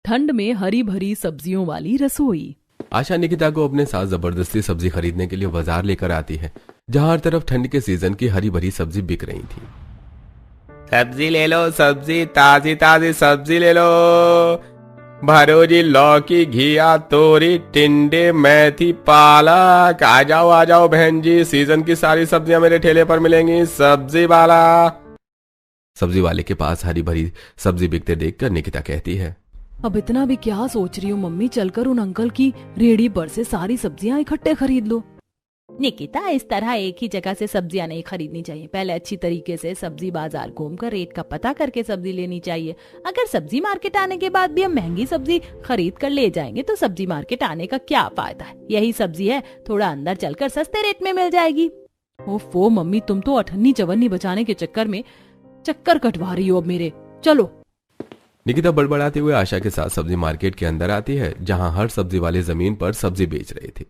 ठंड में हरी भरी सब्जियों वाली रसोई। आशा निकिता को अपने साथ जबरदस्ती सब्जी खरीदने के लिए बाजार लेकर आती है, जहां हर तरफ ठंड के सीजन की हरी भरी सब्जी बिक रही थी। सब्जी ले लो, सब्जी ताजी ताजी सब्जी ले लो। भरोजी, लौकी, घिया, तोरी, टिंडे, मेथी, पालक। आ जाओ बहन जी, सीजन की सारी सब्जियां मेरे ठेले पर मिलेंगी। सब्जी वाला। सब्जी वाले के पास हरी भरी सब्जी बिकते देखकर निकिता कहती है, अब इतना भी क्या सोच रही हूँ मम्मी, चलकर उन अंकल की रेहड़ी पर से सारी सब्जियां इकट्ठे खरीद लो। निकिता, इस तरह एक ही जगह से सब्जियां नहीं खरीदनी चाहिए। पहले अच्छी तरीके से सब्जी बाजार घूमकर रेट का पता करके सब्जी लेनी चाहिए। अगर सब्जी मार्केट आने के बाद भी हम महंगी सब्जी खरीद कर ले जाएंगे तो सब्जी मार्केट आने का क्या फायदा है। यही सब्जी है, थोड़ा अंदर चलकर सस्ते रेट में मिल जाएगी। ओफो मम्मी, तुम तो अठन्नी चवन्नी बचाने के चक्कर में चक्कर कटवा रही हो अब मेरे। चलो। निकिता बड़बड़ाते हुए आशा के साथ सब्जी मार्केट के अंदर आती है, जहां हर सब्जी वाले जमीन पर सब्जी बेच रहे थे।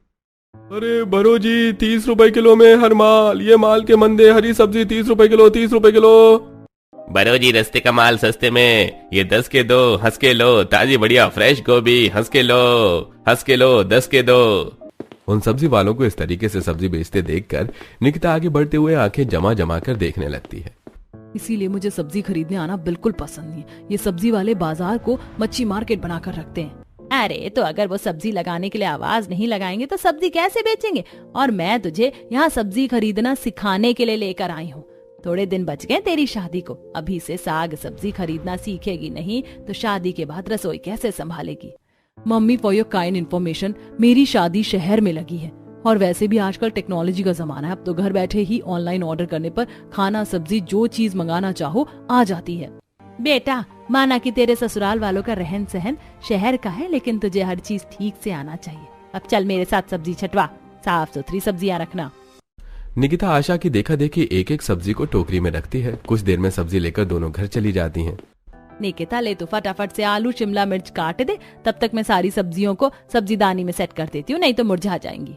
अरे भरो जी, 30 रुपए किलो में हर माल। ये माल के मंदे, हरी सब्जी 30 रुपए किलो, 30 रुपए किलो। भरो जी, रस्ते का माल सस्ते में, ये 10 के दो, हंस के लो। ताजी बढ़िया फ्रेश गोभी, हंस के लो, 10 के दो। उन सब्जी वालों को इस तरीके से सब्जी बेचते देखकर निकिता आगे बढ़ते हुए आंखें जमा जमा कर देखने लगती है। इसीलिए मुझे सब्जी खरीदने आना बिल्कुल पसंद नहीं। ये सब्जी वाले बाजार को मच्छी मार्केट बनाकर रखते हैं। अरे तो अगर वो सब्जी लगाने के लिए आवाज नहीं लगाएंगे तो सब्जी कैसे बेचेंगे। और मैं तुझे यहाँ सब्जी खरीदना सिखाने के लिए लेकर आई हूँ। थोड़े दिन बच गए तेरी शादी को। अभी से साग सब्जी खरीदना सीखेगी नहीं तो शादी के बाद रसोई कैसे संभालेगी। Mummy, for your kind information, मेरी शादी शहर में लगी है और वैसे भी आजकल टेक्नोलॉजी का जमाना है। अब तो घर बैठे ही ऑनलाइन ऑर्डर करने पर खाना सब्जी जो चीज मंगाना चाहो आ जाती है। बेटा, माना कि तेरे ससुराल वालों का रहन सहन शहर का है, लेकिन तुझे हर चीज ठीक से आना चाहिए। अब चल मेरे साथ सब्जी छटवा, साफ सुथरी सब्जियां रखना। निकिता आशा की देखा देखी एक एक सब्जी को टोकरी में रखती है। कुछ देर में सब्जी लेकर दोनों घर चली जाती हैं। निकिता, ले तो फटाफट से आलू शिमला मिर्च काट दे, तब तक मैं सारी सब्जियों को सब्जीदानी में सेट कर देती हूँ, नहीं तो मुरझा जाएंगी।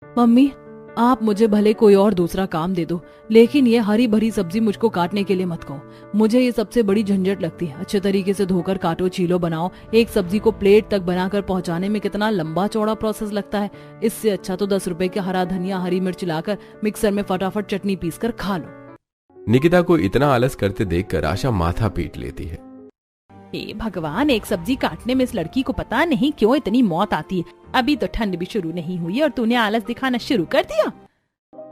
मम्मी, आप मुझे भले कोई और दूसरा काम दे दो, लेकिन ये हरी भरी सब्जी मुझको काटने के लिए मत कहो। मुझे ये सबसे बड़ी झंझट लगती है। अच्छे तरीके से धोकर काटो, छीलो, बनाओ। एक सब्जी को प्लेट तक बनाकर पहुंचाने में कितना लंबा चौड़ा प्रोसेस लगता है। इससे अच्छा तो 10 रुपए का हरा धनिया हरी मिर्च लाकर मिक्सर में फटाफट चटनी पीस कर खा लो। निकिता को इतना आलस करते देखकर आशा माथा पीट लेती है। हे भगवान, एक सब्जी काटने में इस लड़की को पता नहीं क्यों इतनी मौत आती है। अभी तो ठंड भी शुरू नहीं हुई और तूने आलस दिखाना शुरू कर दिया।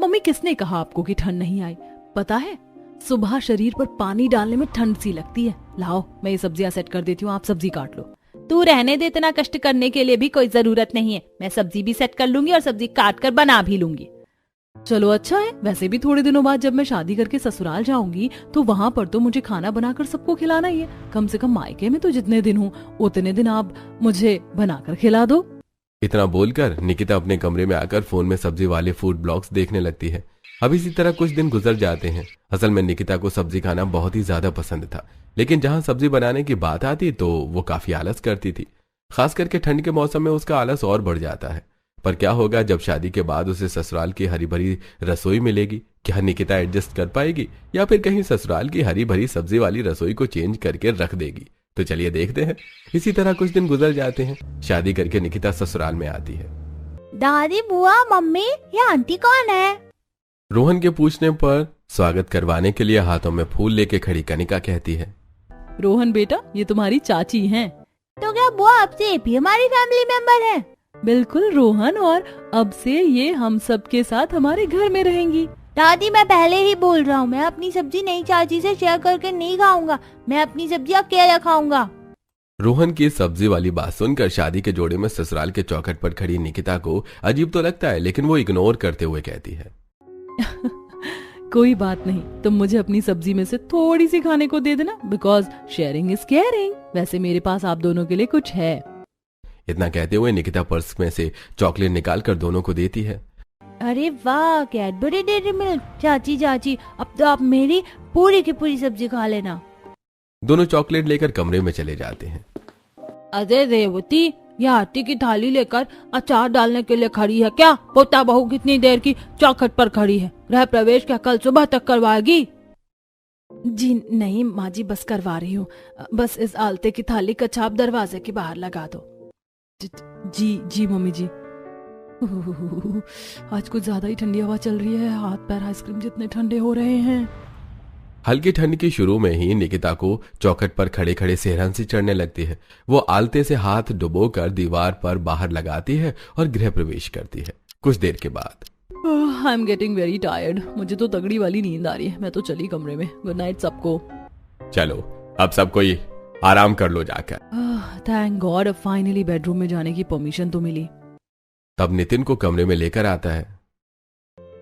मम्मी, किसने कहा आपको कि ठंड नहीं आई? पता है, सुबह शरीर पर पानी डालने में ठंड सी लगती है। लाओ, मैं ये सब्जियां सेट कर देती हूँ, आप सब्जी काट लो। तू रहने दे, इतना कष्ट करने के लिए भी कोई जरूरत नहीं है। मैं सब्जी भी सेट कर लूंगी और सब्जी काट कर बना भी लूंगी। चलो अच्छा है। वैसे भी थोड़े दिनों बाद जब मैं शादी करके ससुराल जाऊंगी तो वहाँ पर तो मुझे खाना बनाकर सबको खिलाना ही है। कम से कम मायके में तो जितने दिन हूँ उतने दिन आप मुझे बनाकर खिला दो। इतना बोलकर निकिता अपने कमरे में आकर फोन में सब्जी वाले फूड ब्लॉग्स देखने लगती है। अब इसी तरह कुछ दिन गुजर जाते हैं। असल में निकिता को सब्जी खाना बहुत ही ज्यादा पसंद था, लेकिन जहाँ सब्जी बनाने की बात आती तो वो काफी आलस करती थी। खास करके ठंड के मौसम में उसका आलस और बढ़ जाता है। पर क्या होगा जब शादी के बाद उसे ससुराल की हरी भरी रसोई मिलेगी? क्या निकिता एडजस्ट कर पाएगी या फिर कहीं ससुराल की हरी भरी सब्जी वाली रसोई को चेंज करके रख देगी? तो चलिए देखते हैं। इसी तरह कुछ दिन गुजर जाते हैं। शादी करके निकिता ससुराल में आती है। दादी, बुआ, मम्मी, ये आंटी कौन है? रोहन के पूछने पर स्वागत करवाने के लिए हाथों में फूल लेके खड़ी कनिका कहती है, रोहन बेटा, ये तुम्हारी चाची हैं। तो क्या बुआ अब से ये भी हमारी फैमिली मेंबर है? बिल्कुल रोहन, और अब से ये हम सब के साथ हमारे घर में रहेंगी। दादी, मैं पहले ही बोल रहा हूँ, मैं अपनी सब्जी नई चाची से शेयर करके नहीं खाऊंगा। मैं अपनी सब्जी अकेला खाऊंगा। रोहन की सब्जी वाली बात सुनकर शादी के जोड़े में ससुराल के चौखट पर खड़ी निकिता को अजीब तो लगता है, लेकिन वो इग्नोर करते हुए कहती है, कोई बात नहीं, तुम मुझे अपनी सब्जी में से थोड़ी सी खाने को दे देना, बिकॉज शेयरिंग इज केयरिंग। वैसे मेरे पास आप दोनों के लिए कुछ है। इतना कहते हुए निकिता पर्स में से चॉकलेट निकालकर दोनों को देती है। अरे वाह, कैडबरी डेयरी मिल्क। चाची चाची, अब तो आप मेरी पूरी की पूरी सब्जी खा लेना। दोनों चॉकलेट लेकर कमरे में चले जाते हैं। अरे रेवती, यह आटे की थाली लेकर अचार डालने के लिए खड़ी है क्या? पोता बहू कितनी देर की चौखट पर खड़ी है। गृह प्रवेश क्या कल सुबह तक करवाएगी? जी नहीं माँ जी, बस करवा रही हूँ। बस इस आलते की थाली का छाप दरवाजे के बाहर लगा दो। जी जी मम्मी जी। आज कुछ ज्यादा ही ठंडी हवा चल रही है, हाथ पैर आइसक्रीम जितने ठंडे हो रहे हैं। हल्की ठंड की शुरू में ही निकिता को चौखट पर खड़े खड़े सेहरन सी चढ़ने लगती है। वो आलते से हाथ डुबोकर दीवार पर बाहर लगाती है और गृह प्रवेश करती है। कुछ देर के बाद I am getting very tired, मुझे तो तगड़ी वाली नींद आ रही है। मैं तो चली कमरे में। गुड नाइट सबको। चलो अब सब कोई आराम कर लो जाकर। थैंक गॉड, अब फाइनली बेडरूम में जाने की परमिशन तो मिली। तब नितिन को कमरे में लेकर आता है।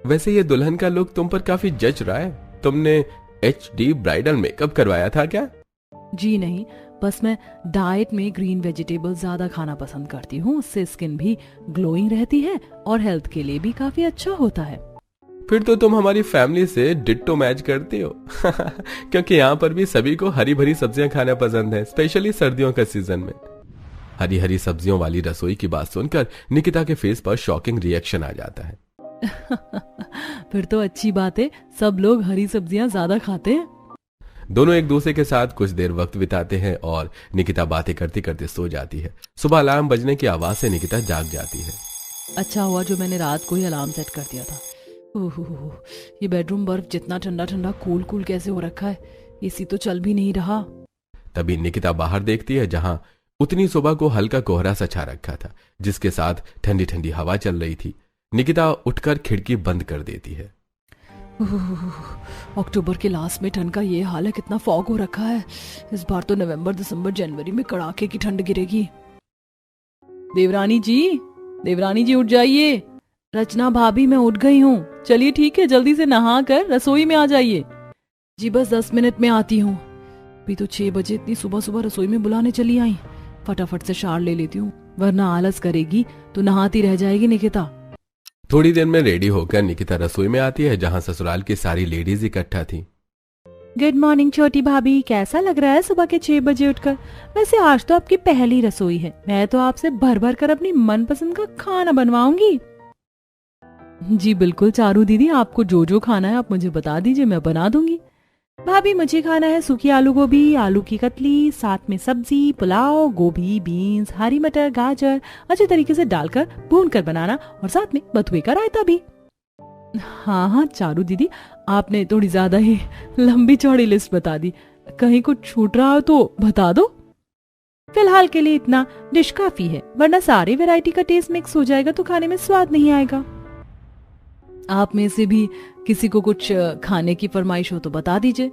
वैसे ये दुल्हन का लुक तुम पर काफी जच रहा है। तुमने HD ब्राइडल मेकअप करवाया था क्या? जी नहीं, बस मैं डाइट में ग्रीन वेजिटेबल ज्यादा खाना पसंद करती हूँ। उससे स्किन भी ग्लोइंग रहती है और हेल्थ के लिए भी काफी अच्छा होता है। फिर तो तुम हमारी फैमिली से डिट्टो मैच करती हो। क्योंकि यहाँ पर भी सभी को हरी भरी सब्जियां खाना पसंद है, स्पेशली सर्दियों का सीजन में। हरी हरी सब्जियों वाली रसोई की बात सुनकर निकिता के फेस पर शॉकिंग रिएक्शन आ जाता है। फिर तो अच्छी बात है, सब लोग हरी सब्जियां ज्यादा खाते हैं। दोनों एक दूसरे के साथ कुछ देर वक्त बिताते हैं और निकिता बातें करते करते सो जाती है। सुबह अलार्म बजने की आवाज से निकिता जाग जाती है। अच्छा हुआ जो मैंने रात को ही अलार्म सेट कर दिया था। ओहो, ये बेडरूम बर्फ जितना ठंडा ठंडा कूल कूल कैसे हो रखा है। एसी तो चल भी नहीं रहा। तभी निकिता बाहर देखती है जहां उतनी सुबह को हल्का कोहरा सा छा रखा था, जिसके साथ ठंडी ठंडी हवा चल रही थी। निकिता उठकर खिड़की बंद कर देती है। अक्टूबर के लास्ट में ठंड का ये हाल है, कितना फॉग हो रखा है। इस बार तो नवंबर दिसंबर जनवरी में कड़ाके की ठंड गिरेगी। देवरानी जी उठ जाइए। रचना भाभी मैं उठ गई हूँ। चलिए ठीक है, जल्दी से नहा कर रसोई में आ जाइए। जी बस 10 मिनट में आती हूँ। अभी तो 6 बजे इतनी सुबह सुबह रसोई में बुलाने चली आई। फटाफट से शावर ले लेती हूँ, वरना आलस करेगी तो नहाती रह जाएगी निकिता। थोड़ी देर में रेडी होकर निकिता रसोई में आती है जहां ससुराल की सारी लेडीज इकट्ठा थी। गुड मॉर्निंग छोटी भाभी, कैसा लग रहा है सुबह के 6 बजे उठकर? वैसे आज तो आपकी पहली रसोई है, मैं तो आपसे भर भर कर अपनी मनपसंद का खाना बनवाऊंगी। जी बिल्कुल चारू दीदी, आपको जो जो खाना है आप मुझे बता दीजिए, मैं बना दूंगी। भाभी मुझे खाना है सूखी आलू गोभी, आलू की कतली, साथ में सब्जी, पुलाव, गोभी, बीन्स, हरी मटर, गाजर अच्छे तरीके से डालकर भून कर बनाना और साथ में बथुए का रायता भी। हाँ चारू दीदी, आपने थोड़ी ज्यादा ही लंबी चौड़ी लिस्ट बता दी। कहीं कुछ छूट रहा हो तो बता दो। फिलहाल के लिए इतना डिश काफी है, वरना सारी वैरायटी का टेस्ट मिक्स हो जाएगा तो खाने में स्वाद नहीं आएगा। आप में से भी किसी को कुछ खाने की फरमाइश हो तो बता दीजिए।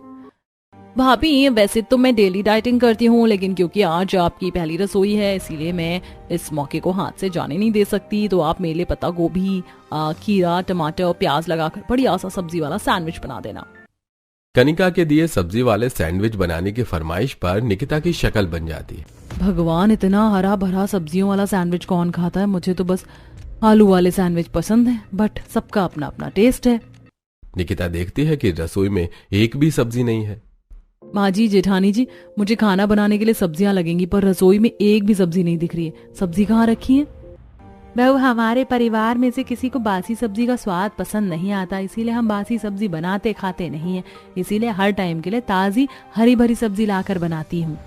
भाभी वैसे तो मैं डेली डाइटिंग करती हूँ, लेकिन क्योंकि आज आपकी पहली रसोई है इसीलिए मैं इस मौके को हाथ से जाने नहीं दे सकती। तो आप मेरे लिए पत्ता गोभी, खीरा, टमाटर और प्याज लगाकर बढ़िया सा सब्जी वाला सैंडविच बना देना। कनिका के दिए सब्जी वाले सैंडविच बनाने की फरमाइश पर निकिता की शक्ल बन जाती है। भगवान, इतना हरा भरा सब्जियों वाला सैंडविच कौन खाता है? मुझे तो बस आलू वाले सैंडविच पसंद है, बट सबका अपना अपना टेस्ट है। निकिता देखती है कि रसोई में एक भी सब्जी नहीं है। माँ जी, जेठानी जी, मुझे खाना बनाने के लिए सब्जियां लगेंगी, पर रसोई में एक भी सब्जी नहीं दिख रही है। सब्जी कहाँ रखी है? बहू, हमारे परिवार में से किसी को बासी सब्जी का स्वाद पसंद नहीं आता, इसीलिए हम बासी सब्जी बनाते खाते नहीं है। इसीलिए हर टाइम के लिए ताजी हरी भरी सब्जी लाकर बनाती हूँ।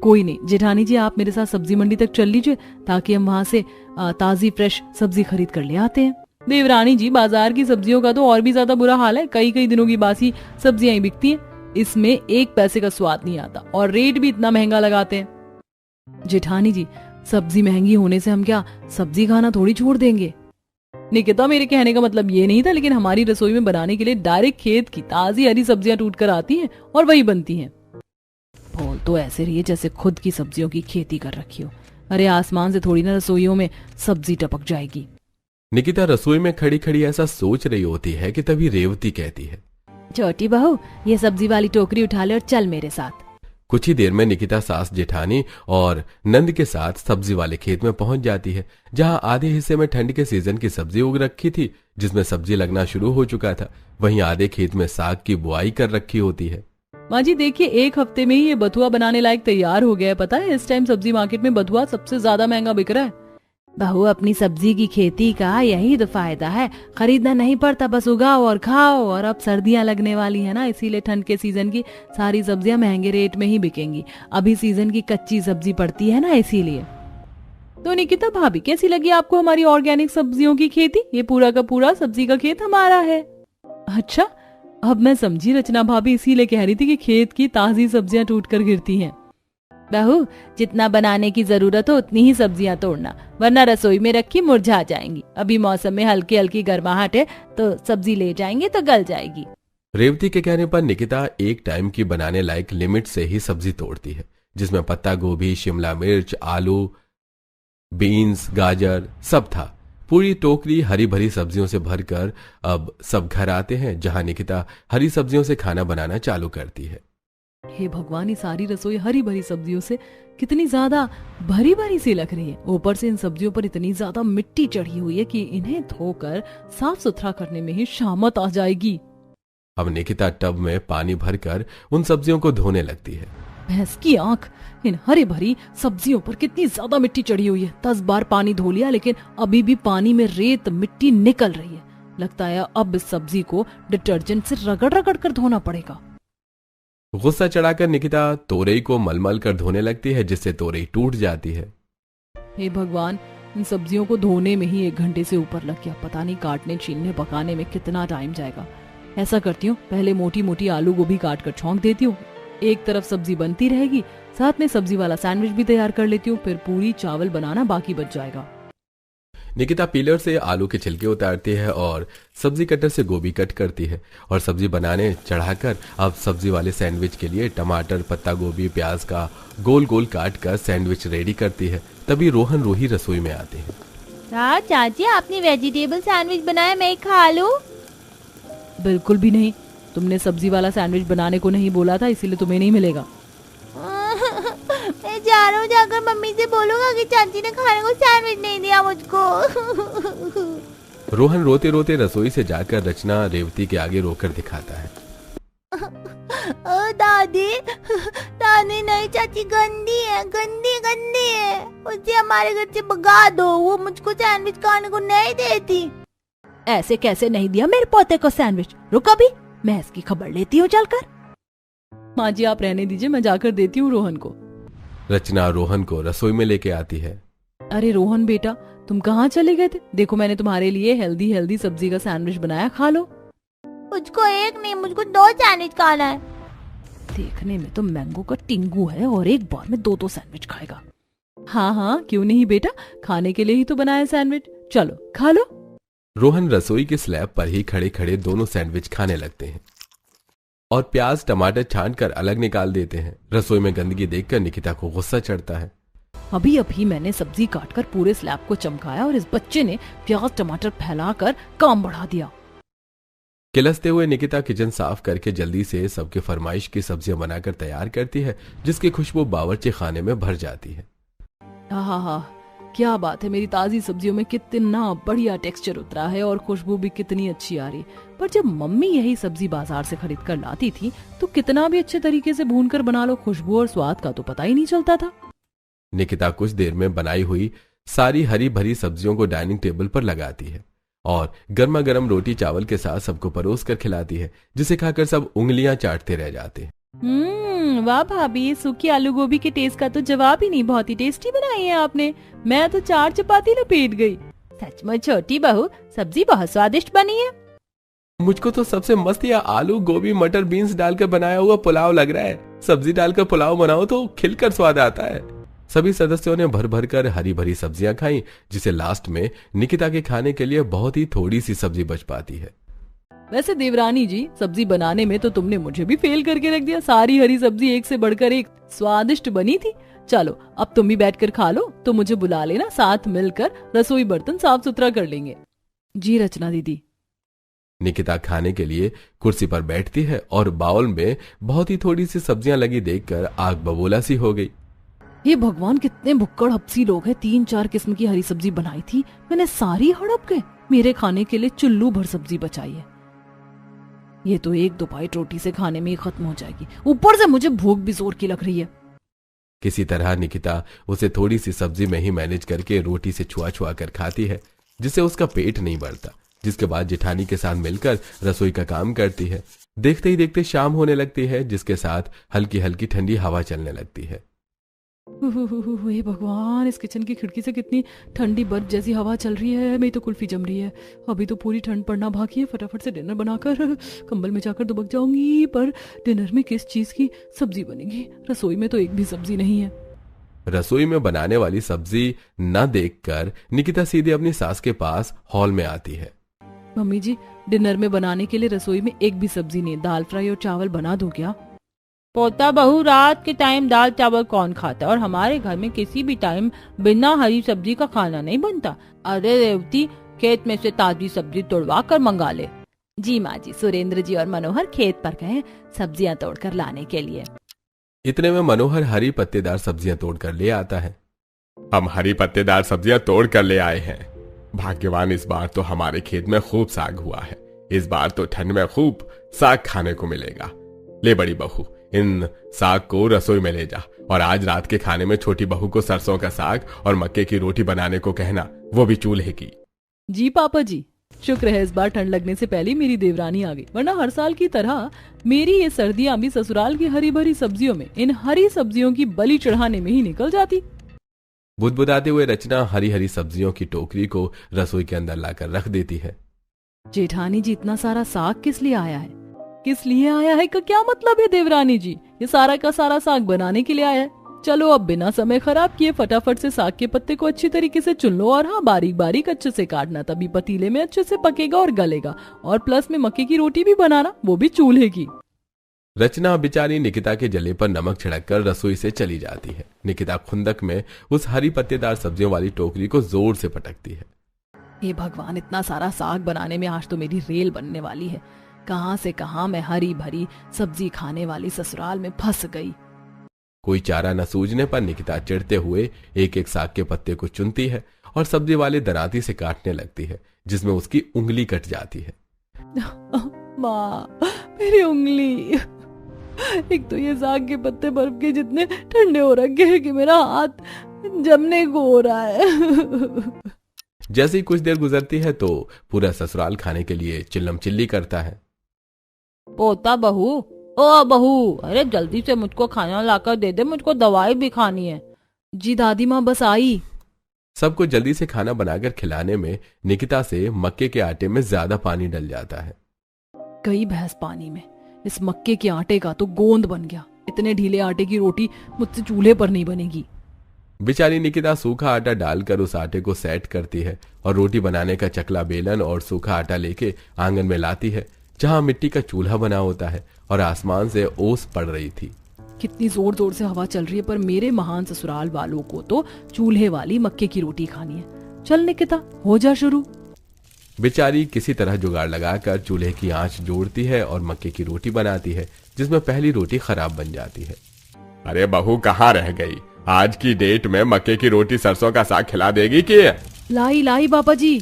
कोई नहीं जेठानी जी, आप मेरे साथ सब्जी मंडी तक चल लीजिए ताकि हम वहाँ से ताजी फ्रेश सब्जी खरीद कर ले आते हैं। देवरानी जी, बाजार की सब्जियों का तो और भी ज्यादा बुरा हाल है। कई कई दिनों की बासी सब्जियां ही बिकती हैं। इसमें 1 पैसे का स्वाद नहीं आता और रेट भी इतना महंगा लगाते हैं। जेठानी जी, सब्जी महंगी होने से हम क्या सब्जी खाना थोड़ी छोड़ देंगे? निकिता, मेरे कहने का मतलब ये नहीं था, लेकिन हमारी रसोई में बनाने के लिए डायरेक्ट खेत की ताजी हरी सब्जियां टूट कर आती हैं और वही बनती हैं। बोल तो ऐसे रही है जैसे खुद की सब्जियों की खेती कर रखी हो। अरे आसमान से थोड़ी ना रसोइयों में सब्जी टपक जाएगी। निकिता रसोई में खड़ी खड़ी ऐसा सोच रही होती है कि तभी रेवती कहती है, छोटी बहू, ये सब्जी वाली टोकरी उठा ले और चल मेरे साथ। कुछ ही देर में निकिता सास जेठानी और नंद के साथ सब्जी वाले खेत में पहुंच जाती है, जहां आधे हिस्से में ठंड के सीजन की सब्जी उग रखी थी, जिसमें सब्जी लगना शुरू हो चुका था। वहीं आधे खेत में साग की बुआई कर रखी होती है। माँ जी देखिए, 1 हफ्ते में ही ये बथुआ बनाने लायक तैयार हो गया है। पता है इस टाइम सब्जी मार्केट में बथुआ सबसे ज्यादा महंगा बिक रहा है। बहू, अपनी सब्जी की खेती का यही तो फायदा है, खरीदना नहीं पड़ता, बस उगाओ और खाओ। और अब सर्दियां लगने वाली है ना, इसीलिए ठंड के सीजन की सारी सब्जियां महंगे रेट में ही बिकेंगी। अभी सीजन की कच्ची सब्जी पड़ती है ना, इसीलिए। तो निकिता भाभी, कैसी लगी आपको हमारी ऑर्गेनिक सब्जियों की खेती? ये पूरा का पूरा सब्जी का खेत हमारा है। अच्छा, अब मैं समझी, रचना भाभी इसीलिए कह रही थी कि खेत की ताजी सब्जियां टूट कर गिरती हैं। बहू, जितना बनाने की जरूरत हो उतनी ही सब्जियां तोड़ना, वरना रसोई में रखी मुरझा जाएंगी। अभी मौसम में हल्की हल्की गर्माहट है तो सब्जी ले जाएंगे तो गल जाएगी। रेवती के कहने पर निकिता एक टाइम की बनाने लायक लिमिट से ही सब्जी तोड़ती है, जिसमें पत्ता गोभी, शिमला मिर्च, आलू, बीन्स, गाजर सब था। पूरी टोकरी हरी भरी सब्जियों से भरकर अब सब घर आते हैं, जहां निकिता हरी सब्जियों से खाना बनाना चालू करती है। हे भगवान, ये सारी रसोई हरी भरी सब्जियों से कितनी ज्यादा भरी भरी सी लग रही है। ऊपर से इन सब्जियों पर इतनी ज्यादा मिट्टी चढ़ी हुई है कि इन्हें धोकर साफ सुथरा करने में ही शामत आ जाएगी। अब निकिता टब में पानी भरकर उन सब्जियों को धोने लगती है। भैंस की आंख, इन हरी भरी सब्जियों पर कितनी ज्यादा मिट्टी चढ़ी हुई है। 10 बार पानी धो लिया, लेकिन अभी भी पानी में रेत मिट्टी निकल रही है। लगता है अब इस सब्जी को डिटर्जेंट से रगड़ रगड़ कर धोना पड़ेगा। गुस्सा चढ़ाकर निकिता तोरई को मलमल कर धोने लगती है, जिससे तोरई टूट जाती है। हे भगवान, इन सब्जियों को धोने में ही 1 घंटे से ऊपर लग गया। पता नहीं काटने, छीलने, पकाने में कितना टाइम जाएगा। ऐसा करती हूँ, पहले मोटी मोटी आलू गोभी काट कर छौंक देती हूँ। एक तरफ सब्जी बनती रहेगी, साथ में सब्जी वाला सैंडविच भी तैयार कर लेती हूँ। फिर पूरी चावल बनाना बाकी बच जाएगा। निकिता पीलर से आलू के छिलके उतारती है और सब्जी कटर से गोभी कट करती है और सब्जी बनाने चढ़ाकर अब सब्जी वाले सैंडविच के लिए टमाटर, पत्ता गोभी, प्याज का गोल गोल काट कर सैंडविच रेडी करती है। तभी रोहन रूही रसोई में आते हैं। चाची, आपने वेजिटेबल सैंडविच बनाया, मैं खा लूं? बिल्कुल भी नहीं, तुमने सब्जी वाला सैंडविच बनाने को नहीं बोला था, इसीलिए तुम्हें नहीं मिलेगा। मैं जा रहा हूँ, जाकर मम्मी से बोलूंगा कि चाची ने खाने को सैंडविच नहीं दिया मुझको। रोहन रोते रोते रसोई से जाकर रचना रेवती के आगे रोकर दिखाता है। दादी, दादी नहीं, चाची गंदी है, गंदी गंदी है। उसे हमारे घर से भगा दो, वो मुझको सैंडविच खाने को नहीं देती। ऐसे कैसे नहीं दिया मेरे पोते को सैंडविच? रुक अभी, मैं इसकी खबर लेती हूँ चलकर। माँ जी, आप रहने दीजिए, मैं जाकर देती हूँ रोहन को। रचना रोहन को रसोई में लेके आती है। अरे रोहन बेटा, तुम कहाँ चले गए थे? देखो, मैंने तुम्हारे लिए हेल्दी हेल्दी सब्जी का सैंडविच बनाया, खा लो। मुझको एक नहीं, मुझको 2 सैंडविच खाना है। देखने में तो मैंगो का टिंगू है और एक बार में 2 सैंडविच खाएगा। हाँ हाँ, क्यों नहीं बेटा, खाने के लिए ही तो बनाया सैंडविच, चलो खा लो। रोहन रसोई के स्लैब पर ही खड़े खड़े दोनों सैंडविच खाने लगते हैं और प्याज टमाटर छांट कर अलग निकाल देते हैं। रसोई में गंदगी देखकर निकिता को गुस्सा चढ़ता है। अभी अभी मैंने सब्जी काटकर पूरे स्लैब को चमकाया और इस बच्चे ने प्याज टमाटर फैलाकर काम बढ़ा दिया। किलसते हुए निकिता किचन साफ करके जल्दी से सबके फरमाइश की सब्जियां बनाकर तैयार करती है, जिसकी खुशबू बावर्ची खाने में भर जाती है। हाँ, क्या बात है, मेरी ताजी सब्जियों में कितना बढ़िया टेक्सचर उतरा है और खुशबू भी कितनी अच्छी आ रही। पर जब मम्मी यही सब्जी बाजार से खरीद कर लाती थी तो कितना भी अच्छे तरीके से भून कर बना लो, खुशबू और स्वाद का तो पता ही नहीं चलता था। निकिता कुछ देर में बनाई हुई सारी हरी भरी सब्जियों को डाइनिंग टेबल पर लगाती है और गर्मा गर्म रोटी चावल के साथ सबको परोस कर खिलाती है, जिसे खाकर सब उंगलियां चाटते रह जाते हैं। वाह भाभी, सूखी आलू गोभी के टेस्ट का तो जवाब ही नहीं, बहुत ही टेस्टी बनाई है आपने। मैं तो 4 चपाती लपेट गई। सचमुच छोटी बहू, सब्जी बहुत स्वादिष्ट बनी है। मुझको तो सबसे मस्त यह आलू गोभी मटर बीन्स डालकर बनाया हुआ पुलाव लग रहा है। सब्जी डालकर पुलाव बनाओ तो खिलकर स्वाद आता है। सभी सदस्यों ने भर भर कर हरी भरी सब्जियां खाई, जिसे लास्ट में निकिता के खाने के लिए बहुत ही थोड़ी सी सब्जी बच पाती है। वैसे देवरानी जी, सब्जी बनाने में तो तुमने मुझे भी फेल करके रख दिया। सारी हरी सब्जी एक से बढ़कर एक स्वादिष्ट बनी थी। चलो अब तुम भी बैठकर खा लो, तो मुझे बुला लेना, साथ मिलकर रसोई बर्तन साफ सुथरा कर लेंगे। जी रचना दीदी। निकिता खाने के लिए कुर्सी पर बैठती है और बाउल में बहुत ही थोड़ी सी सब्जियां लगी देखकर आग बबूला सी हो गई। ये भगवान, कितने भुक्कड़ हपसी लोग हैं। 3-4 किस्म की हरी सब्जी बनाई थी, मैंने सारी हड़प के मेरे खाने के लिए चुल्लू भर सब्जी बचाई है। ये तो 1-2 बाइट रोटी से खाने में ही खत्म हो जाएगी, ऊपर से मुझे भूख भी जोर की लग रही है। किसी तरह निकिता उसे थोड़ी सी सब्जी में ही मैनेज करके रोटी से छुआ छुआ कर खाती है, जिससे उसका पेट नहीं बढ़ता। जिसके बाद जेठानी के साथ मिलकर रसोई का काम करती है। देखते ही देखते शाम होने लगती है, जिसके साथ हल्की हल्की ठंडी हवा चलने लगती है। हे भगवान, इस किचन की खिड़की से कितनी ठंडी बर्फ जैसी हवा चल रही है। मेरी तो कुल्फी जम रही है। अभी तो पूरी ठंड पड़ना बाकी है। फटाफट से डिनर बनाकर कंबल में जाकर दुबक जाऊंगी। पर डिनर में किस चीज की सब्जी बनेगी? रसोई में तो एक भी सब्जी नहीं है। रसोई में बनाने वाली सब्जी न देखकर निकिता सीधे अपनी सास के पास हॉल में आती है। मम्मी जी, डिनर में बनाने के लिए रसोई में एक भी सब्जी नहीं। दाल फ्राई और चावल बना दूं क्या? पोता बहू, रात के टाइम दाल चावल कौन खाता है? और हमारे घर में किसी भी टाइम बिना हरी सब्जी का खाना नहीं बनता। अरे रेवती, खेत में से ताजी सब्जी तोड़वा कर मंगा ले। जी माँ जी, सुरेंद्र जी और मनोहर खेत पर गए सब्जियां तोड़कर लाने के लिए। इतने में मनोहर हरी पत्तेदार सब्जियां तोड़कर ले आता है। हम हरी पत्तेदार सब्जियां तोड़ कर ले आए हैं। भाग्यवान, इस बार तो हमारे खेत में खूब साग हुआ है। इस बार तो ठंड में खूब साग खाने को मिलेगा। ले बड़ी बहू, इन साग को रसोई में ले जा और आज रात के खाने में छोटी बहू को सरसों का साग और मक्के की रोटी बनाने को कहना, वो भी चूल्हे की। जी पापा जी, शुक्र है इस बार ठंड लगने से पहले मेरी देवरानी आ गई, वरना हर साल की तरह मेरी ये सर्दियां भी ससुराल की हरी भरी सब्जियों में, इन हरी सब्जियों की बलि चढ़ाने में ही निकल जाती। बुदबुदाते हुए रचना हरी हरी सब्जियों की टोकरी को रसोई के अंदर लाकर रख देती है। जेठानी जी, इतना सारा साग किस लिए आया है? किस लिए आया है का क्या मतलब है देवरानी जी? ये सारा का सारा साग बनाने के लिए आया है। चलो अब बिना समय खराब किए फटाफट से साग के पत्ते को अच्छी तरीके से चुन लो और हाँ, बारीक बारीक अच्छे से काटना, तभी पतीले में अच्छे से पकेगा और गलेगा। और प्लस में मक्के की रोटी भी बनाना, वो भी चूल्हे की। रचना बेचारी निकिता के जले पर नमक छिड़ककर रसोई से चली जाती है। निकिता खुंदक में उस हरी पत्तेदार सब्जियों वाली टोकरी को जोर से पटकती है। हे भगवान, इतना सारा साग बनाने में आज तो मेरी रेल बनने वाली है। कहां से कहां मैं हरी भरी सब्जी खाने वाली ससुराल में फंस गई। कोई चारा न सूझने पर निकिता चिढ़ते हुए एक एक साग के पत्ते को चुनती है और सब्जी वाले दराती से काटने लगती है, जिसमें उसकी उंगली कट जाती है। माँ, मेरी उंगली। एक तो ये साग के पत्ते बर्फ के जितने ठंडे हो रखे हैं कि मेरा हाथ जमने को हो रहा है। जैसे ही कुछ देर गुजरती है तो पूरा ससुराल खाने के लिए चिल्लम चिल्ली करता है। पोता बहू, ओ बहू, अरे जल्दी से मुझको खाना लाकर दे दे, मुझको दवाई भी खानी है। जी दादी माँ बस आई। सबको जल्दी से खाना बनाकर खिलाने में निकिता से मक्के के आटे में ज्यादा पानी डल जाता है। कई भैंस पानी में, इस मक्के के आटे का तो गोंद बन गया। इतने ढीले आटे की रोटी मुझसे चूल्हे पर नहीं बनेगी। बेचारी निकिता सूखा आटा डालकर उस आटे को सेट करती है और रोटी बनाने का चकला बेलन और सूखा आटा लेके आंगन में लाती है, जहां मिट्टी का चूल्हा बना होता है और आसमान से ओस पड़ रही थी। कितनी जोर जोर से हवा चल रही है, पर मेरे महान ससुराल वालों को तो चूल्हे वाली मक्के की रोटी खानी है। चल निकिता, हो जा शुरू। बेचारी किसी तरह जुगाड़ लगाकर चूल्हे की आंच जोड़ती है और मक्के की रोटी बनाती है, जिसमें पहली रोटी खराब बन जाती है। अरे बहू, कहाँ रह गई? आज की डेट में मक्के की रोटी सरसों का साग खिला देगी कि? लाई लाई बाबा जी।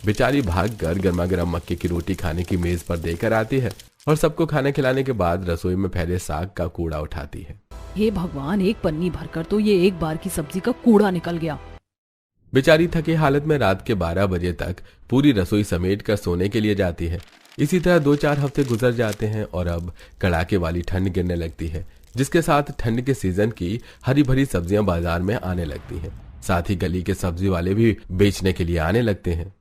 बेचारी भागकर गर्मा गर्म मक्के की रोटी खाने की मेज पर देकर आती है और सबको खाना खिलाने के बाद रसोई में फैले साग का कूड़ा उठाती है। हे भगवान, एक पन्नी भरकर तो ये एक बार की सब्जी का कूड़ा निकल गया। बेचारी थकी हालत में रात के 12 बजे तक पूरी रसोई समेट कर सोने के लिए जाती है। इसी तरह 2-4 हफ्ते गुजर जाते हैं और अब कड़ाके वाली ठंड गिरने लगती है, जिसके साथ ठंड के सीजन की हरी भरी सब्जियां बाजार में आने लगती हैं। साथ ही गली के सब्जी वाले भी बेचने के लिए आने लगते हैं।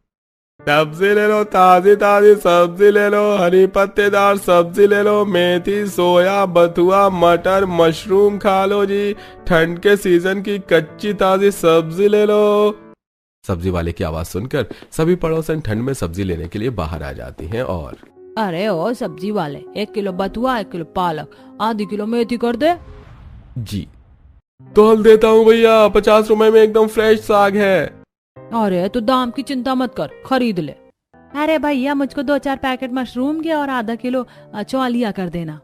सब्जी ले लो, ताजी ताजी सब्जी ले लो, हरी पत्तेदार सब्जी ले लो, मेथी, सोया, बथुआ, मटर, मशरूम खा लो जी। ठंड के सीजन की कच्ची ताजी सब्जी ले लो। सब्जी वाले की आवाज सुनकर सभी पड़ोसन ठंड में सब्जी लेने के लिए बाहर आ जाती हैं और अरे ओ सब्जी वाले, 1 किलो बथुआ, 1 किलो पालक, आधी किलो मेथी कर दे। जी तो हल देता हूँ भैया, 50 रुपए में एकदम फ्रेश साग है। अरे तो दाम की चिंता मत कर, खरीद ले। अरे भैया, मुझको 2-4 पैकेट मशरूम के और आधा किलो चौलिया कर देना।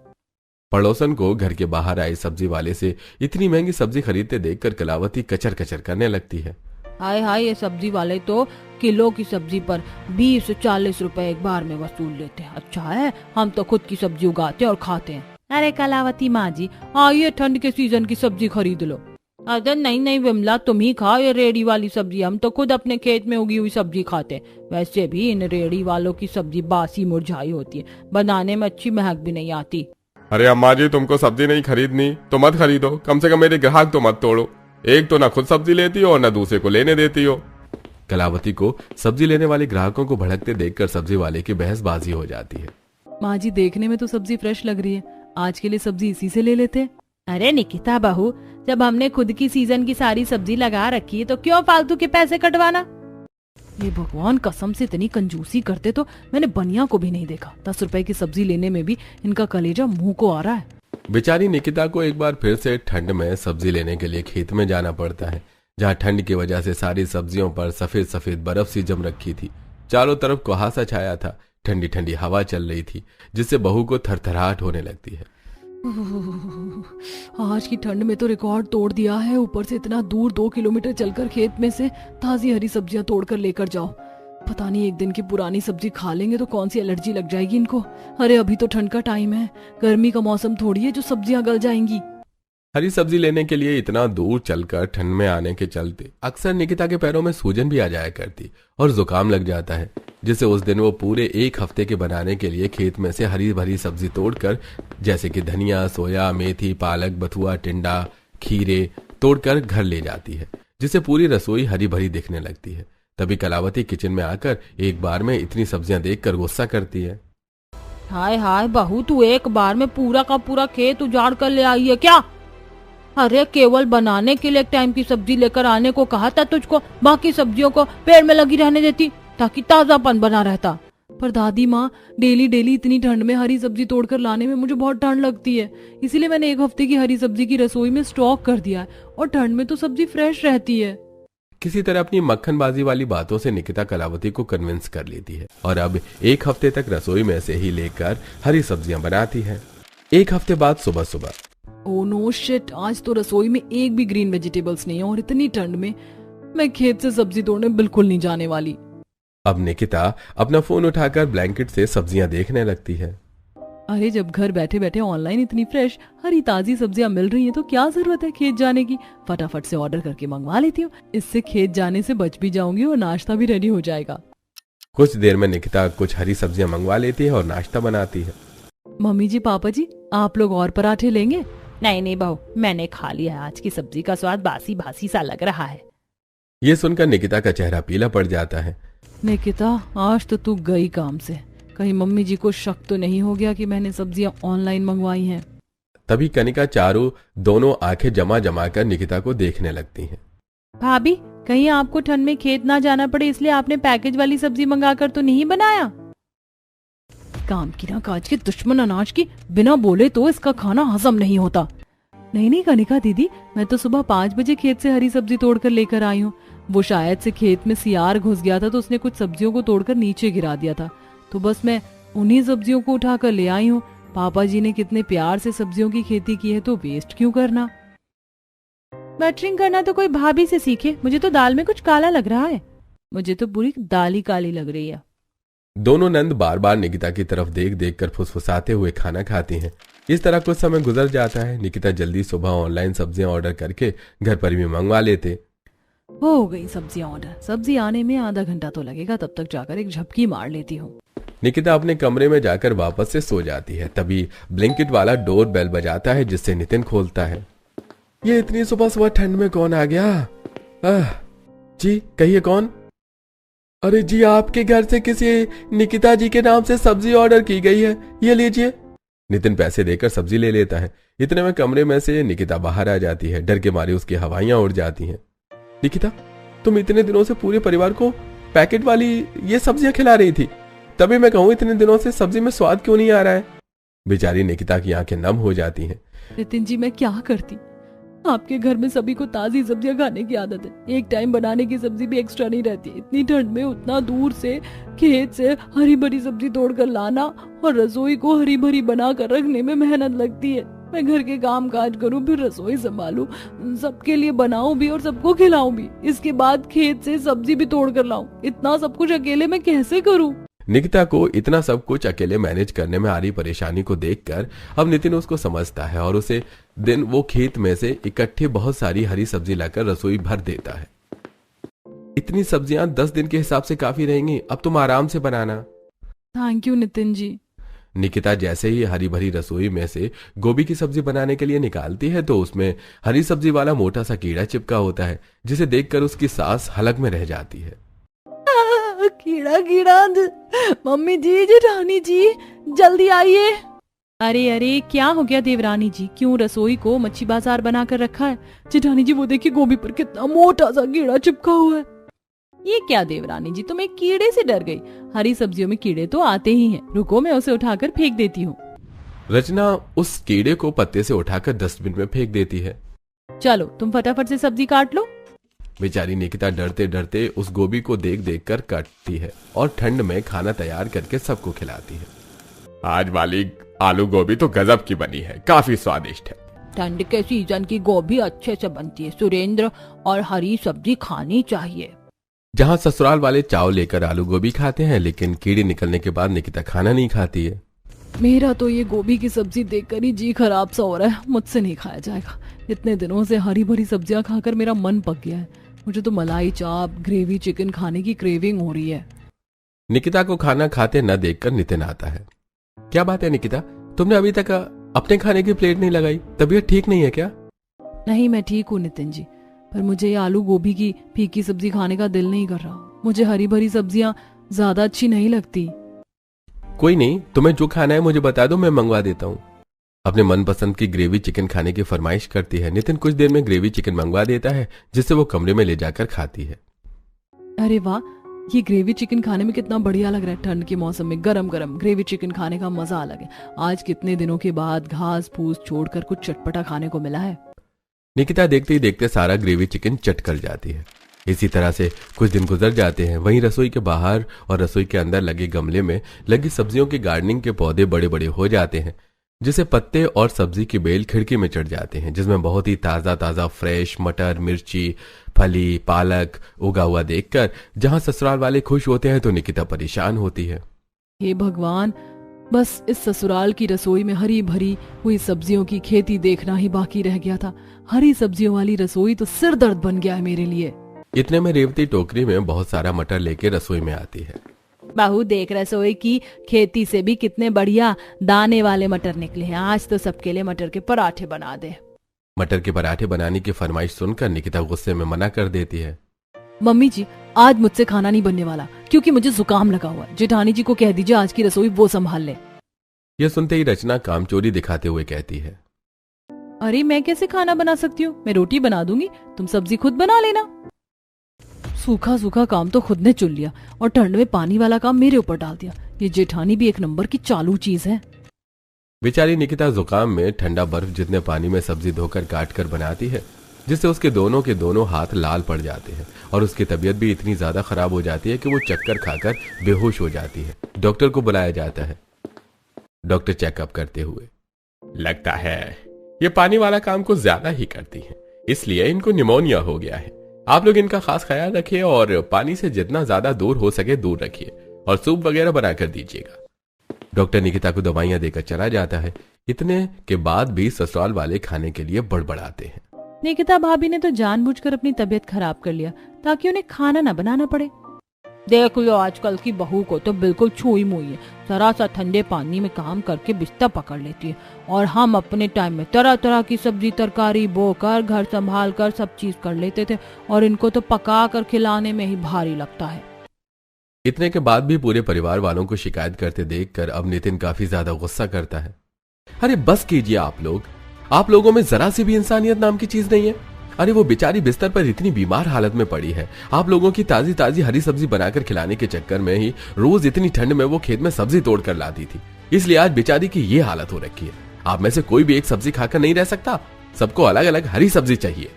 पड़ोसन को घर के बाहर आए सब्जी वाले से इतनी महंगी सब्जी खरीदते देखकर कलावती कचर कचर करने लगती है। हाय हाय, ये सब्जी वाले तो किलो की सब्जी पर 20 से 40 रुपए एक बार में वसूल लेते हैं। अच्छा है, हम तो खुद की सब्जी उगाते हैं और खाते हैं। अरे कलावती माँ जी, आइए ठंड के सीजन की सब्जी खरीद लो। अरे नहीं नहीं विमला, तुम ही खाओ ये रेडी वाली सब्जी, हम तो खुद अपने खेत में उगी हुई सब्जी खाते। वैसे भी इन रेडी वालों की सब्जी बासी मुरझाई होती है, बनाने में अच्छी महक भी नहीं आती। अरे अम्मा जी, तुमको सब्जी नहीं खरीदनी तो मत खरीदो, कम से कम मेरे ग्राहक तो मत तोड़ो। एक तो ना खुद सब्जी लेती हो और ना दूसरे को लेने देती हो। कलावती को सब्जी लेने वाले ग्राहकों को भड़कते देखकर सब्जी वाले की बहसबाजी हो जाती है। माँ जी देखने में तो सब्जी फ्रेश लग रही है, आज के लिए सब्जी इसी से ले लेते हैं। अरे निकिता बहू, जब हमने खुद की सीजन की सारी सब्जी लगा रखी है तो क्यों फालतू के पैसे कटवाना। ये भगवान, कसम से इतनी कंजूसी करते तो मैंने बनिया को भी नहीं देखा। 10 रुपए की सब्जी लेने में भी इनका कलेजा मुंह को आ रहा है। बेचारी निकिता को एक बार फिर से ठंड में सब्जी लेने के लिए खेत में जाना पड़ता है, जहाँ ठंड की वजह से सारी सब्जियों पर सफेद सफेद बर्फ सी जम रखी थी। चारों तरफ कुहासा छाया था, ठंडी ठंडी हवा चल रही थी, जिससे बहू को थरथराहट होने लगती है। आज की ठंड में तो रिकॉर्ड तोड़ दिया है, ऊपर से इतना दूर 2 किलोमीटर चलकर खेत में से ताजी हरी सब्जियां तोड़कर लेकर जाओ। पता नहीं एक दिन की पुरानी सब्जी खा लेंगे तो कौन सी एलर्जी लग जाएगी इनको। अरे अभी तो ठंड का टाइम है, गर्मी का मौसम थोड़ी है जो सब्जियां गल जाएंगी। हरी सब्जी लेने के लिए इतना दूर चलकर ठंड में आने के चलते अक्सर निकिता के पैरों में सूजन भी आ जाया करती और जुकाम लग जाता है, जिससे उस दिन वो पूरे 1 हफ्ते के बनाने के लिए खेत में से हरी भरी सब्जी तोड़कर, जैसे कि धनिया, सोया, मेथी, पालक, बथुआ, टिंडा, खीरे तोड़कर घर ले जाती है, जिससे पूरी रसोई हरी भरी दिखने लगती है। तभी कलावती किचन में आकर एक बार में इतनी सब्जियां देखकर गुस्सा करती है। हाय हाय बहू, तू एक बार में पूरा का पूरा खेत उजाड़ कर ले आई है क्या। अरे केवल बनाने के लिए एक टाइम की सब्जी लेकर आने को कहा था तुझको, बाकी सब्जियों को पेड़ में लगी रहने देती ताकि ताजापन बना रहता। पर दादी माँ, डेली डेली इतनी ठंड में हरी सब्जी तोड़कर लाने में मुझे बहुत ठंड लगती है, इसीलिए मैंने 1 हफ्ते की हरी सब्जी की रसोई में स्टॉक कर दिया है, और ठंड में तो सब्जी फ्रेश रहती है। किसी तरह अपनी मक्खनबाजी वाली बातों से निकिता कलावती को कन्विंस कर लेती है और अब 1 हफ्ते तक रसोई में से ही लेकर हरी सब्जियां बनाती है। 1 हफ्ते बाद सुबह सुबह, ओह नो शिट, आज तो रसोई में एक भी ग्रीन वेजिटेबल्स नहीं है, और इतनी ठंड में मैं खेत से सब्जी तोड़ने बिल्कुल नहीं जाने वाली। अब निकिता अपना फोन उठाकर ब्लैंकेट से सब्जियां देखने लगती है। अरे जब घर बैठे बैठे ऑनलाइन इतनी फ्रेश हरी ताजी सब्जियां मिल रही हैं तो क्या जरूरत है खेत जाने की। फटाफट से ऑर्डर करके मंगवा लेती हूँ, इससे खेत जाने से बच भी जाऊंगी और नाश्ता भी रेडी हो जाएगा। कुछ देर में निकिता कुछ हरी सब्जियां मंगवा लेती है और नाश्ता बनाती है। मम्मी जी, पापा जी, आप लोग और पराठे लेंगे? नहीं नहीं बहू, मैंने खा लिया है, आज की सब्जी का स्वाद बासी बासी सा लग रहा है। ये सुनकर निकिता का चेहरा पीला पड़ जाता है। निकिता, आज तो तू गई काम से, कहीं मम्मी जी को शक तो नहीं हो गया कि मैंने सब्जियां ऑनलाइन मंगवाई हैं। तभी कनिका चारू दोनों आंखें जमा जमा कर निकिता को देखने लगती हैं। भाभी, कहीं आपको ठंड में खेत ना जाना पड़े इसलिए आपने पैकेज वाली सब्जी मंगाकर तो नहीं बनाया। काम की ना काज के दुश्मन अनाज की, बिना बोले तो इसका खाना हजम नहीं होता। नहीं नहीं कनिका दीदी, मैं तो सुबह 5 बजे खेत से हरी सब्जी तोड़कर लेकर आई हूँ। वो शायद से खेत में सियार घुस गया था तो उसने कुछ सब्जियों को तोड़कर नीचे गिरा दिया था, तो बस मैं उन्हीं सब्जियों को उठाकर ले आई हूँ। पापा जी ने कितने प्यार से सब्जियों की खेती की है, तो वेस्ट क्यों करना। बटरिंग करना तो कोई भाभी से सीखे, मुझे तो दाल में कुछ काला लग रहा है। मुझे तो पूरी दाल ही काली लग रही है। दोनों नंद बार बार निकिता की तरफ देख देख कर फुसफुसाते हुए खाना खाती हैं। इस तरह कुछ समय गुजर जाता है। निकिता जल्दी सुबह ऑनलाइन सब्जियां ऑर्डर करके घर पर भी मंगवा लेते। हो गई सब्जियां ऑर्डर, सब्जी आने में आधा घंटा तो लगेगा, तब तक जाकर एक झपकी मार लेती हूँ। निकिता अपने कमरे में जाकर वापस से सो जाती है। तभी ब्लिंकिट वाला डोर बेल बजाता है, जिससे नितिन खोलता है। ये इतनी सुबह सुबह ठंड में कौन आ गया? जी कहिए कौन? अरे जी, आपके घर से किसी निकिता जी के नाम से सब्जी ऑर्डर की गई है, ये लीजिए। नितिन पैसे देकर सब्जी ले लेता है। इतने में कमरे में से निकिता बाहर आ जाती है। डर के मारे उसकी हवाइयां उड़ जाती हैं। निकिता, तुम इतने दिनों से पूरे परिवार को पैकेट वाली ये सब्जियां खिला रही थी, तभी मैं कहूँ इतने दिनों से सब्जी में स्वाद क्यों नहीं आ रहा है। बेचारी निकिता की आंखें नम हो जाती हैं। नितिन जी, मैं क्या करती, आपके घर में सभी को ताजी सब्जियां खाने की आदत है, एक टाइम बनाने की सब्जी भी एक्स्ट्रा नहीं रहती। इतनी ठंड में उतना दूर से खेत से हरी भरी सब्जी तोड़कर लाना और रसोई को हरी भरी बना कर रखने में मेहनत लगती है। मैं घर के काम काज करूं, फिर रसोई संभालूं, सबके लिए बनाऊं भी और सबको खिलाऊं भी, इसके बाद खेत से सब्जी भी तोड़ कर लाऊं। इतना सब कुछ अकेले मैं कैसे करूं? निकिता को इतना सब कुछ अकेले मैनेज करने में आ रही परेशानी को देखकर अब नितिन उसको समझता है और उसे दिन वो खेत में से इकट्ठे बहुत सारी हरी सब्जी लाकर रसोई भर देता है। इतनी सब्जियां 10 दिन के हिसाब से काफी रहेंगी, अब तुम आराम से बनाना। Thank you Nitin ji. निकिता जैसे ही हरी भरी रसोई में से गोभी की सब्जी बनाने के लिए निकालती है तो उसमें हरी सब्जी वाला मोटा सा कीड़ा चिपका होता है, जिसे देखकर उसकी सांस हलक में रह जाती है। कीड़ा कीड़ा, मम्मी जी, जेठानी जी, जल्दी आइए। अरे अरे, क्या हो गया देवरानी जी, क्यों रसोई को मच्छी बाजार बनाकर रखा है? जेठानी जी वो देखिए गोभी पर कितना मोटा सा कीड़ा चिपका हुआ है। ये क्या देवरानी जी, तुम एक कीड़े से डर गई? हरी सब्जियों में कीड़े तो आते ही हैं, रुको मैं उसे उठाकर फेंक देती हूँ। रचना उस कीड़े को पत्ते से उठाकर डस्टबिन में फेंक देती है। चलो तुम फटाफट से सब्जी काट लो। बेचारी निकिता डरते डरते उस गोभी को देख देख कर काटती है और ठंड में खाना तैयार करके सबको खिलाती है। आज वाली आलू गोभी तो गजब की बनी है, काफी स्वादिष्ट है। ठंड के सीजन की गोभी अच्छे से बनती है सुरेंद्र, और हरी सब्जी खानी चाहिए। जहाँ ससुराल वाले चाव लेकर आलू गोभी खाते हैं, लेकिन कीड़े निकलने के बाद निकिता खाना नहीं खाती है। मेरा तो ये गोभी की सब्जी देखकर ही जी खराब सा हो रहा है, मुझसे नहीं खाया जाएगा। इतने दिनों से हरी भरी सब्जियां खाकर मेरा मन पक गया है। मुझे तो मलाई चाप, ग्रेवी चिकन खाने की क्रेविंग हो रही है। निकिता को खाना खाते न देखकर नितिन आता है। क्या बात है निकिता, तुमने अभी तक अपने खाने की प्लेट नहीं लगाई? तबीयत ठीक नहीं है क्या? नहीं, मैं ठीक हूँ नितिन जी, पर मुझे ये आलू गोभी की फीकी सब्जी खाने का दिल नहीं कर रहा। मुझे हरी भरी सब्जियां ज्यादा अच्छी नहीं लगती। कोई नहीं, तुम्हें जो खाना है मुझे बता दो, मैं मंगवा देता हूँ। अपने मनपसंद की ग्रेवी चिकन खाने की फरमाइश करती है। नितिन कुछ देर में ग्रेवी चिकन मंगवा देता है, जिससे वो कमरे में ले जाकर खाती है। अरे वाह, ये ग्रेवी चिकन खाने में कितना बढ़िया लग रहा है। ठंड के मौसम में गरम गरम ग्रेवी चिकन खाने का मजा अलग है। आज कितने दिनों के बाद घास फूस छोड़कर कुछ चटपटा खाने को मिला है। निकिता देखते ही देखते सारा ग्रेवी चिकन चट कर जाती है। इसी तरह से कुछ दिन गुजर जाते हैं। वहीं रसोई के बाहर और रसोई के अंदर लगे गमले में लगी सब्जियों के गार्डनिंग के पौधे बड़े बड़े हो जाते हैं, जिसे पत्ते और सब्जी की बेल खिड़की में चढ़ जाते हैं, जिसमें बहुत ही ताजा ताजा फ्रेश मटर, मिर्ची, फली, पालक उगा हुआ देखकर जहां ससुराल वाले खुश होते हैं तो निकिता परेशान होती है। हे भगवान, बस इस ससुराल की रसोई में हरी भरी हुई सब्जियों की खेती देखना ही बाकी रह गया था। हरी सब्जियों वाली रसोई तो सिर दर्द बन गया है मेरे लिए। इतने में रेवती टोकरी में बहुत सारा मटर लेके रसोई में आती है। बहू देख, रसोई की खेती से भी कितने बढ़िया दाने वाले मटर निकले हैं। आज तो सबके लिए मटर के पराठे बना दे। मटर के पराठे बनाने की फरमाइश सुनकर निकिता गुस्से में मना कर देती है। मम्मी जी, आज मुझसे खाना नहीं बनने वाला क्योंकि मुझे जुकाम लगा हुआ है। जेठानी जी को कह दीजिए आज की रसोई वो संभाल ले। यह सुनते ही रचना कामचोरी दिखाते हुए कहती है, अरे मैं कैसे खाना बना सकती हूँ? मैं रोटी बना दूंगी, तुम सब्जी खुद बना लेना। सूखा सूखा काम तो खुद ने चुन लिया और ठंड में पानी वाला काम मेरे ऊपर डाल दिया। ये जेठानी भी एक नंबर की चालू चीज है। बेचारी निकिता जुकाम में ठंडा बर्फ जितने पानी में सब्जी धोकर काट कर बनाती है, जिससे उसके दोनों के दोनों हाथ लाल पड़ जाते हैं और उसकी तबीयत भी इतनी ज्यादा खराब हो जाती है कि वो चक्कर खाकर बेहोश हो जाती है। डॉक्टर को बुलाया जाता है। डॉक्टर चेकअप करते हुए, लगता है ये पानी वाला काम कुछ ज्यादा ही करती है, इसलिए इनको निमोनिया हो गया है। आप लोग इनका खास ख्याल रखिए और पानी से जितना ज्यादा दूर हो सके दूर रखिए और सूप वगैरह बनाकर दीजिएगा। डॉक्टर निकिता को दवाइयां देकर चला जाता है। इतने के बाद भी ससुराल वाले खाने के लिए बड़बड़ाते हैं। निकिता भाभी ने तो जानबूझकर अपनी तबीयत खराब कर लिया ताकि उन्हें खाना न बनाना पड़े। देख लो, आजकल की बहू को तो बिल्कुल छुई मुई है। जरा सा ठंडे पानी में काम करके बिस्तर पकड़ लेती है और हम अपने टाइम में तरह तरह की सब्जी तरकारी बोकर घर संभाल कर सब चीज कर लेते थे और इनको तो पका कर खिलाने में ही भारी लगता है। इतने के बाद भी पूरे परिवार वालों को शिकायत करते देखकर अब नितिन काफी ज्यादा गुस्सा करता है। अरे बस कीजिए आप लोगों में जरा सी भी इंसानियत नाम की चीज नहीं है। अरे वो बेचारी बिस्तर पर इतनी बीमार हालत में पड़ी है। आप लोगों की ताजी ताजी हरी सब्जी बनाकर खिलाने के चक्कर में ही रोज इतनी ठंड में वो खेत में सब्जी तोड़ कर लाती थी, इसलिए आज बेचारी की ये हालत हो रखी है। आप में से कोई भी एक सब्जी खाकर नहीं रह सकता, सबको अलग अलग हरी सब्जी चाहिए।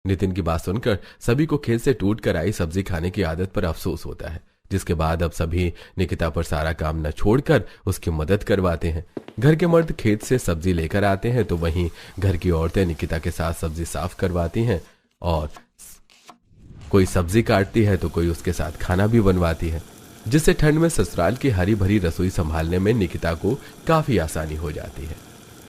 नितिन की बात सुनकर सभी को खेत से टूट कर आई सब्जी खाने की आदत पर अफसोस होता है, जिसके बाद अब सभी निकिता पर सारा काम न छोड़कर उसकी मदद करवाते हैं। घर के मर्द खेत से सब्जी लेकर आते हैं तो वहीं घर की औरतें निकिता के साथ सब्जी साफ करवाती हैं और कोई सब्जी काटती है तो कोई उसके साथ खाना भी बनवाती है। जिससे ठंड में ससुराल की हरी भरी रसोई संभालने में निकिता को काफी आसानी हो जाती है।